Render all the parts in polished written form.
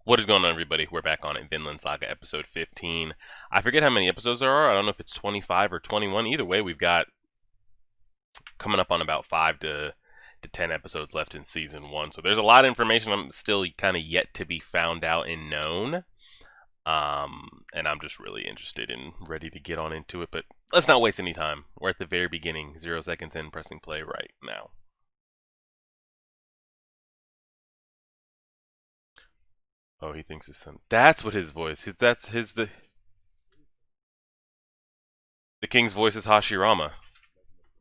What is going on, everybody? We're back on it. Vinland Saga, episode 15. I forget how many episodes there are. I don't know if it's 25 or 21. Either way, we've got coming up on about 5 to 10 episodes left in season 1. So there's a lot of information I'm still kind of yet to be found out and known. And I'm just really interested and ready to get on into it. But let's not waste any time. We're at the very beginning, 0 seconds in, pressing play right now. Oh, he thinks his son. That's what his voice. That's his the king's voice is Hashirama.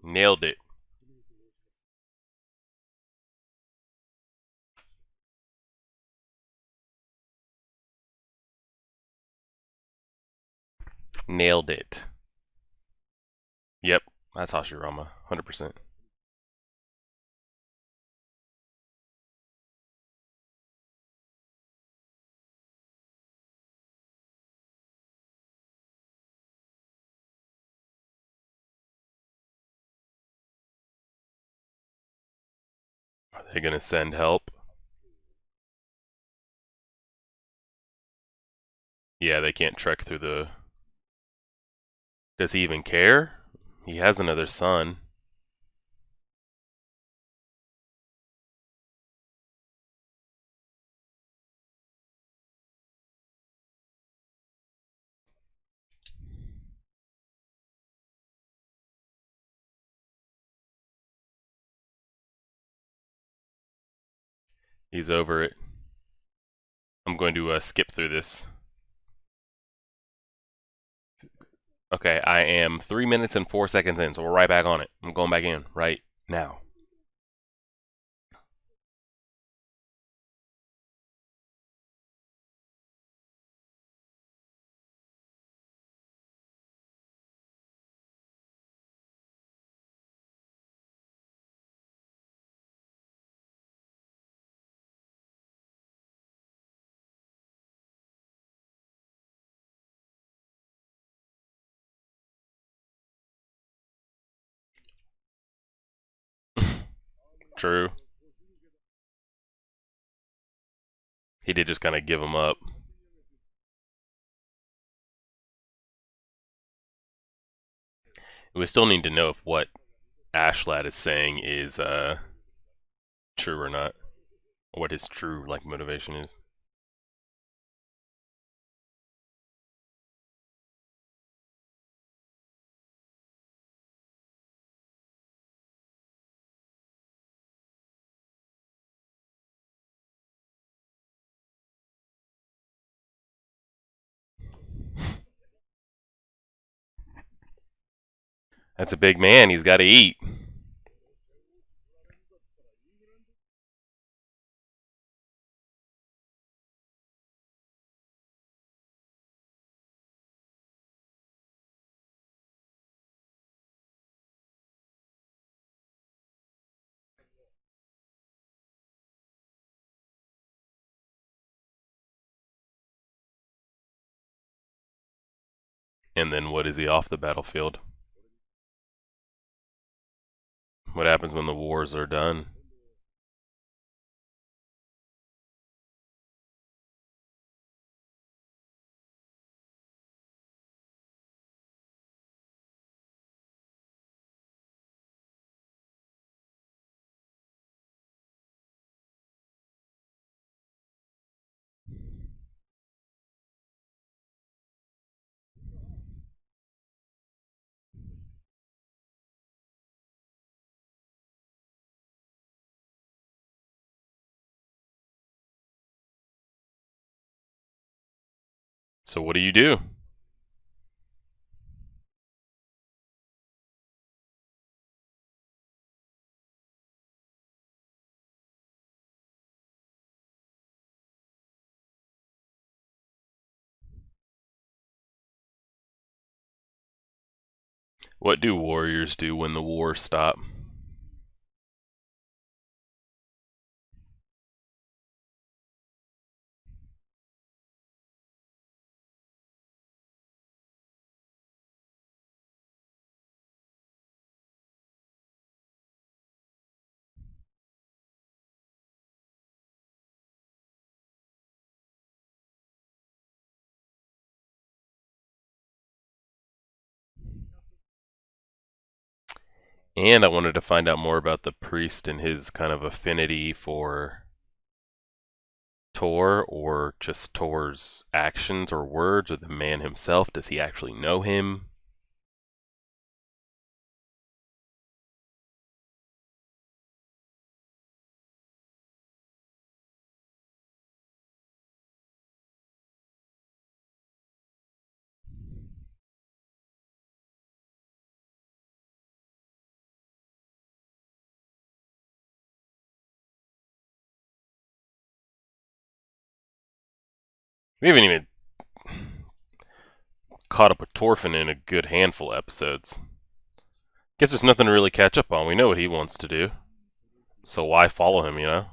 Nailed it. Nailed it. Yep, that's Hashirama, 100%. Are they gonna send help? Yeah, they can't trek through the. Does he even care? He has another son. He's over it. I'm going to skip through this. Okay, I am 3 minutes and 4 seconds in, so we're right back on it. I'm going back in right now. True. He did just kind of give him up. We still need to know if what Ashlad is saying is true or not. Or what his true motivation is. That's a big man. He's got to eat. And then what is he off the battlefield? What happens when the wars are done? So what do you do? What do warriors do when the wars stop? And I wanted to find out more about the priest and his kind of affinity for Tor, or just Tor's actions or words, or the man himself. Does he actually know him? We haven't even caught up with Torfin in a good handful of episodes. Guess there's nothing to really catch up on. We know what he wants to do. So why follow him, you know?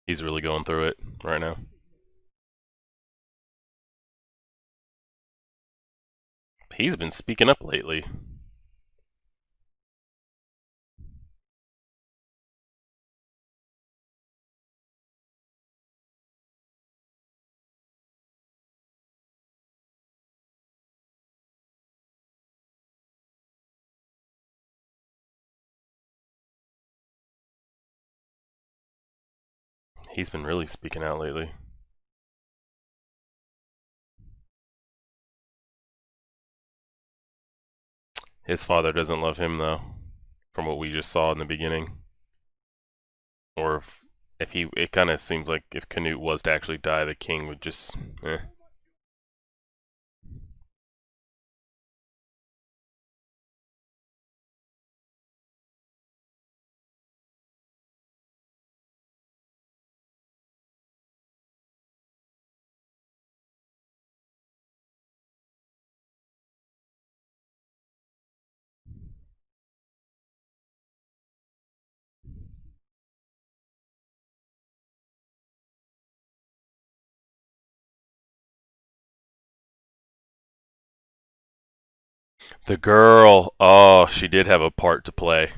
He's really going through it right now. He's been speaking up lately. He's been really speaking out lately. His father doesn't love him, though, from what we just saw in the beginning. Or if he, it kind of seems like if Canute was to actually die, the king would just, eh. The girl, oh, she did have a part to play.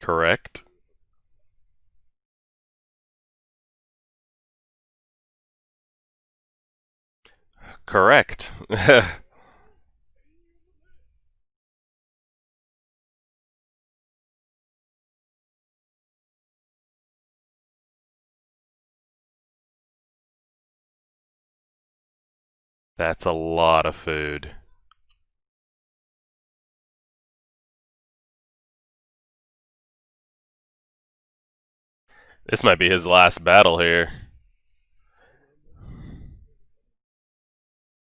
Correct? Correct. That's a lot of food. This might be his last battle here.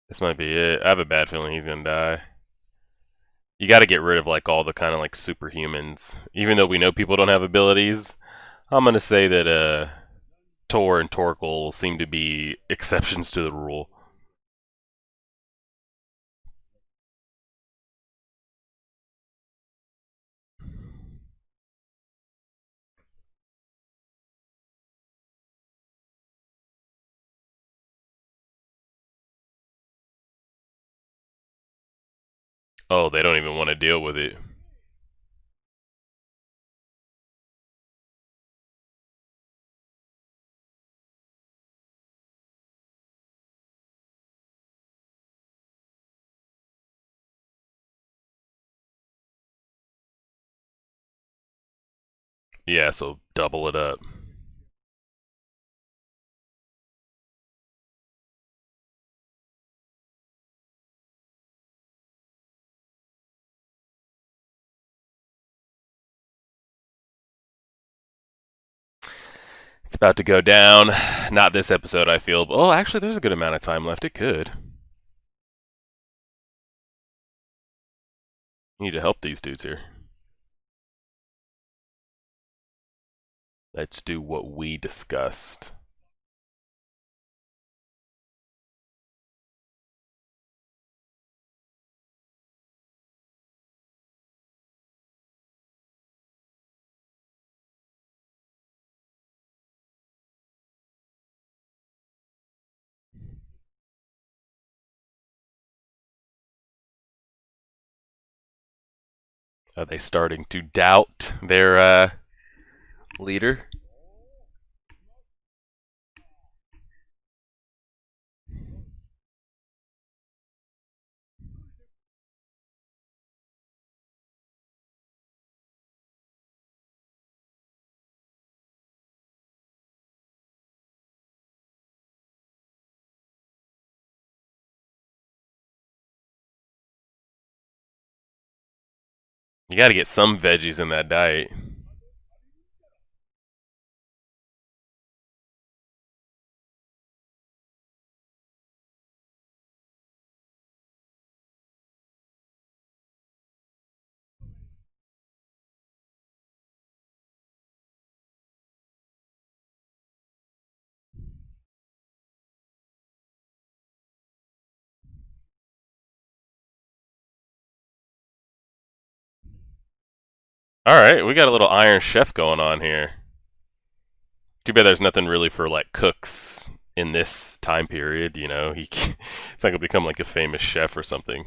This might be it. I have a bad feeling he's gonna die. You got to get rid of like all the kind of like superhumans. Even though we know people don't have abilities, I'm gonna say that Tor and Torkel seem to be exceptions to the rule. Oh, they don't even want to deal with it. Yeah, so double it up. About to go down. Not this episode, I feel. Oh, actually, there's a good amount of time left. It could. Need to help these dudes here. Let's do what we discussed. Are they starting to doubt their leader? You got to get some veggies in that diet. All right, we got a little Iron Chef going on here. Too bad there's nothing really for like cooks in this time period. You know, it's not gonna become like a famous chef or something.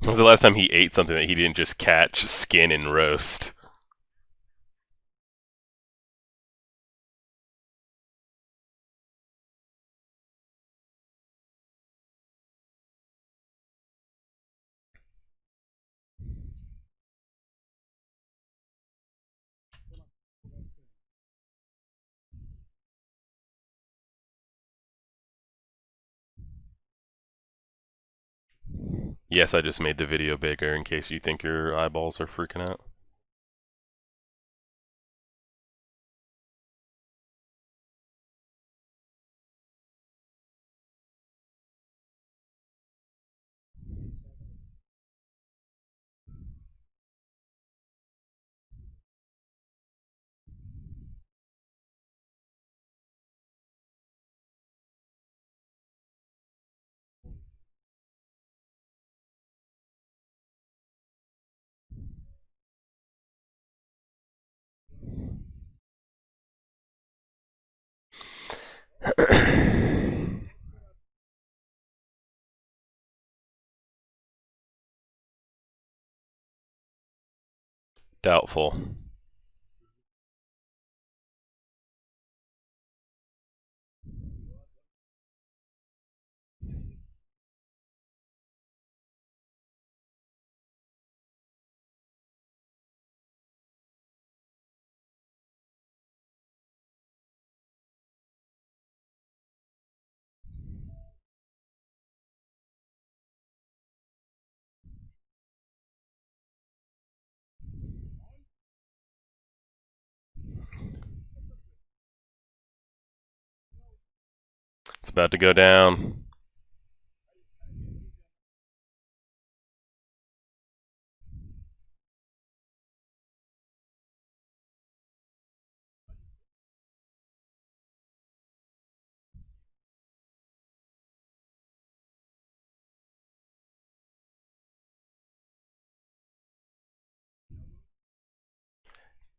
When was the last time he ate something that he didn't just catch, skin, and roast? Yes, I just made the video bigger in case you think your eyeballs are freaking out. Doubtful. It's about to go down.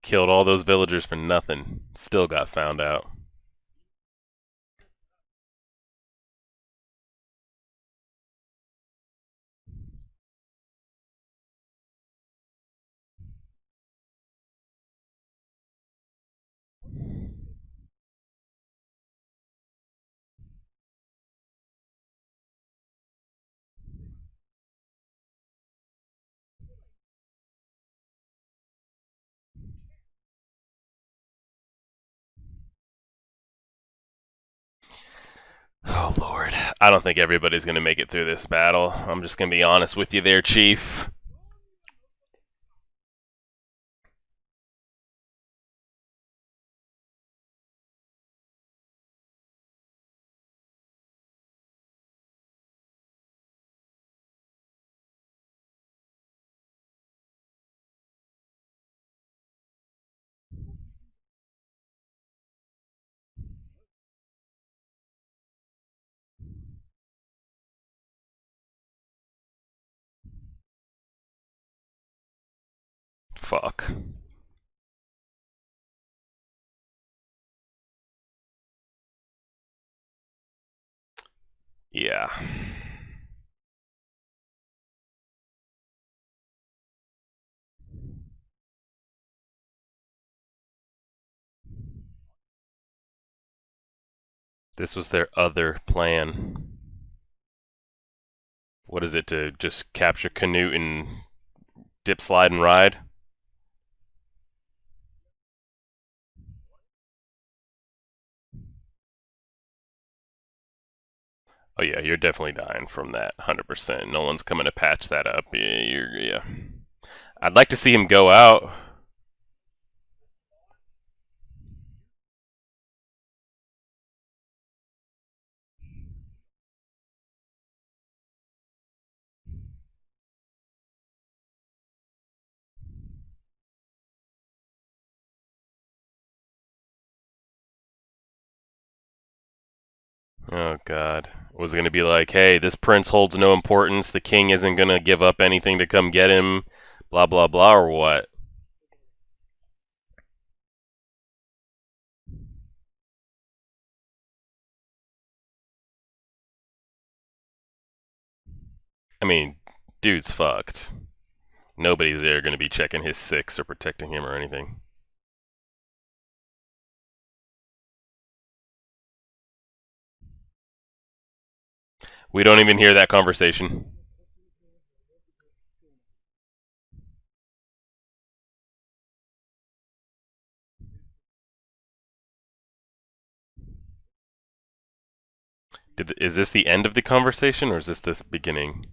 Killed all those villagers for nothing. Still got found out. I don't think everybody's going to make it through this battle. I'm just going to be honest with you there, Chief. Fuck. Yeah. This was their other plan. What is it, to just capture Canute and dip, slide, and ride? Oh yeah, you're definitely dying from that, 100%. No one's coming to patch that up. Yeah. I'd like to see him go out. Oh god. Was it going to be like, hey, this prince holds no importance, the king isn't going to give up anything to come get him, blah blah blah, or what? I mean, dude's fucked. Nobody's there going to be checking his six or protecting him or anything. We don't even hear that conversation. Is this the end of the conversation, or is this the beginning?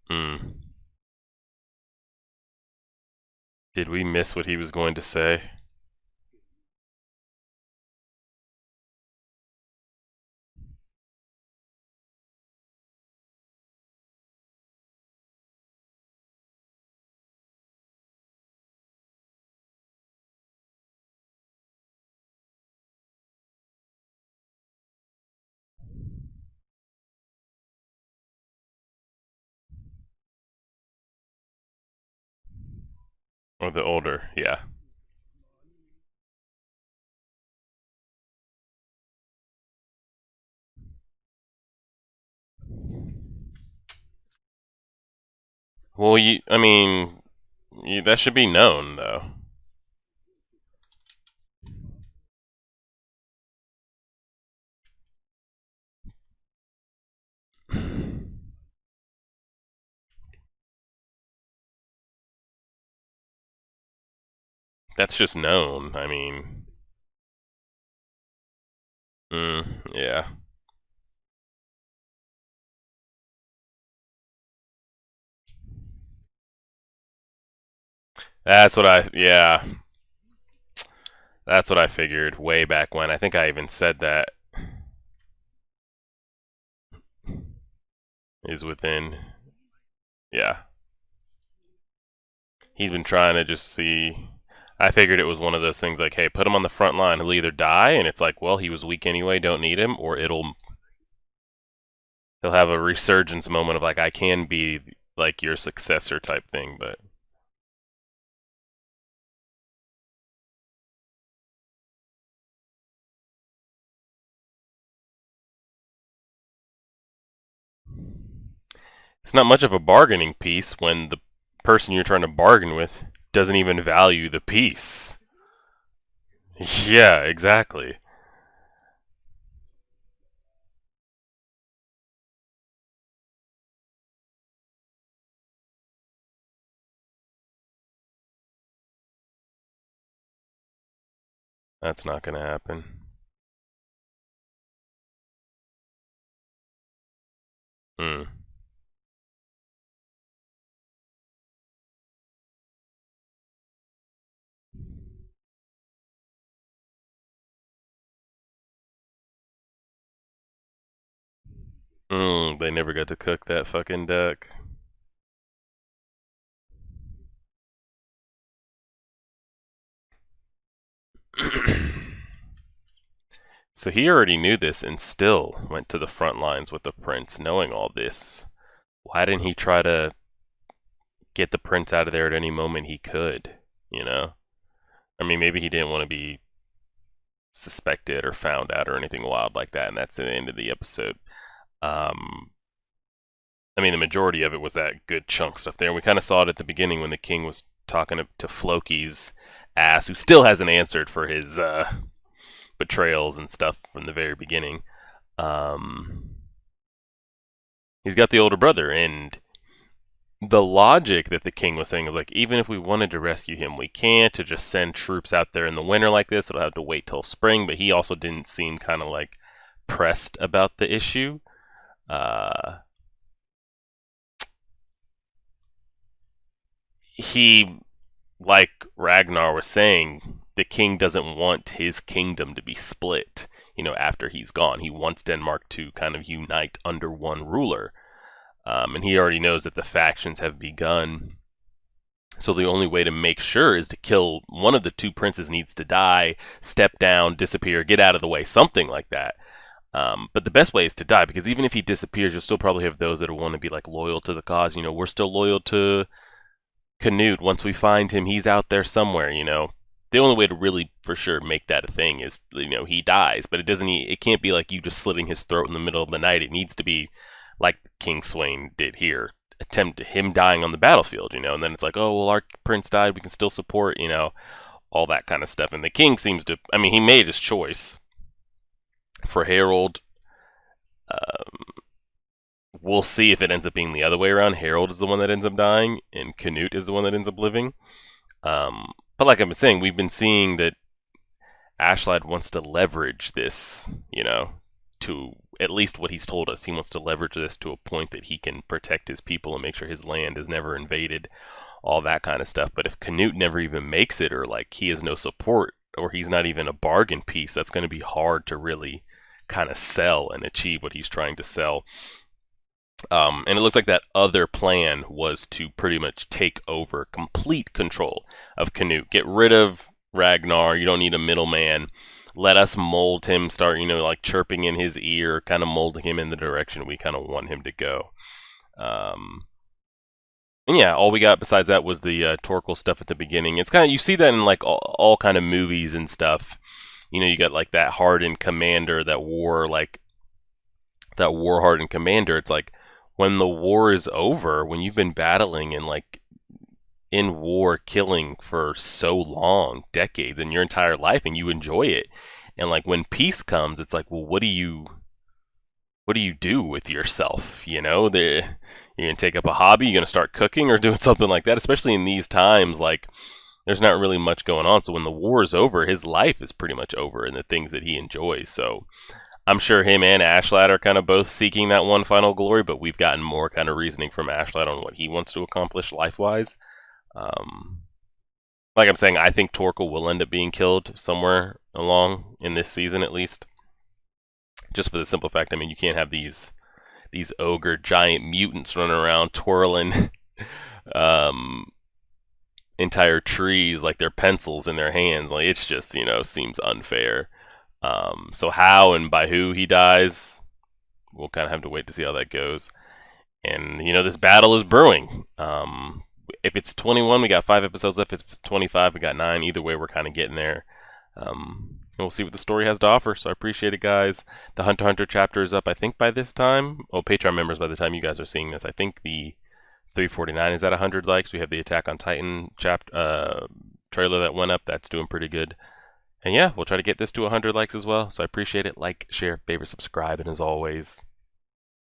Hmm. Did we miss what he was going to say? Or the older, yeah. Well, I mean, that should be known, though. That's just known. I mean, yeah. Yeah. That's what I figured way back when. I think I even said that is within. Yeah. He's been trying to just see. I figured it was one of those things like, hey, put him on the front line. He'll either die, and it's like, well, he was weak anyway, don't need him, or it'll. he'll have a resurgence moment of like, I can be like your successor type thing, but it's not much of a bargaining piece when the person you're trying to bargain with doesn't even value the piece. Yeah, exactly. That's not gonna happen. Hmm. They never got to cook that fucking duck. So he already knew this and still went to the front lines with the prince, knowing all this. Why didn't he try to get the prince out of there at any moment he could? You know? I mean, maybe he didn't want to be suspected or found out or anything wild like that, and that's the end of the episode. Um, I mean, the majority of it was that good chunk stuff there. And we kind of saw it at the beginning when the king was talking to Floki's ass, who still hasn't answered for his betrayals and stuff from the very beginning. Um, he's got the older brother, and the logic that the king was saying is like, even if we wanted to rescue him, we can't. To just send troops out there in the winter like this, it'll have to wait till spring. But he also didn't seem kind of like pressed about the issue. Uh, he, like Ragnar was saying, the king doesn't want his kingdom to be split. You know, after he's gone, he wants Denmark to kind of unite under one ruler. And he already knows that the factions have begun. So the only way to make sure is to kill one of the two princes needs to die, step down, disappear, get out of the way, something like that. But the best way is to die, because even if he disappears, you'll still probably have those that will want to be like loyal to the cause. You know, we're still loyal to Canute. Once we find him, he's out there somewhere. You know, the only way to really for sure make that a thing is, you know, he dies. But it doesn't. It can't be like you just slitting his throat in the middle of the night. It needs to be like King Swain did here, attempt him dying on the battlefield, you know, and then it's like, oh well, our prince died, we can still support, you know, all that kind of stuff. And the king seems to, I mean, he made his choice for Harold. Um, we'll see if it ends up being the other way around. Harold is the one that ends up dying, and Canute is the one that ends up living. But like I've been saying, we've been seeing that Ashlad wants to leverage this, you know, to at least what he's told us. He wants to leverage this to a point that he can protect his people and make sure his land is never invaded, all that kind of stuff. But if Canute never even makes it, or like he has no support, or he's not even a bargain piece, that's going to be hard to really kind of sell and achieve what he's trying to sell. And it looks like that other plan was to pretty much take over complete control of Canute. Get rid of Ragnar. You don't need a middleman. Let us mold him, start, you know, like chirping in his ear, kind of molding him in the direction we kind of want him to go. Um, and yeah, all we got besides that was the Torkel stuff at the beginning. It's kind of, you see that in like all kind of movies and stuff. You know, you got like that hardened commander, that war hardened commander. It's like, when the war is over, when you've been battling and like in war killing for so long, decades, in your entire life, and you enjoy it, and like when peace comes, it's like, well, what do you do with yourself? You know, you're gonna take up a hobby, you're gonna start cooking or doing something like that, especially in these times. Like, there's not really much going on, so when the war is over, his life is pretty much over and the things that he enjoys. So I'm sure him and Ashlad are kind of both seeking that one final glory, but we've gotten more kind of reasoning from Ashlad on what he wants to accomplish life-wise. Um, like I'm saying, I think Torkel will end up being killed somewhere along in this season, at least. Just for the simple fact, I mean, you can't have these ogre giant mutants running around twirling um, entire trees like they're pencils in their hands. Like, it's just, you know, seems unfair. So how and by who he dies, we'll kind of have to wait to see how that goes. And this battle is brewing. If it's 21, we got 5 episodes left. If it's 25, we got 9. Either way, we're kind of getting there. And we'll see what the story has to offer. So I appreciate it, guys. The Hunter x Hunter chapter is up, I think, by this time. Oh, Patreon members, by the time you guys are seeing this, I think the 349 is at 100 likes. We have the Attack on Titan trailer that went up. That's doing pretty good. And yeah, we'll try to get this to 100 likes as well. So I appreciate it. Like, share, favorite, subscribe, and as always,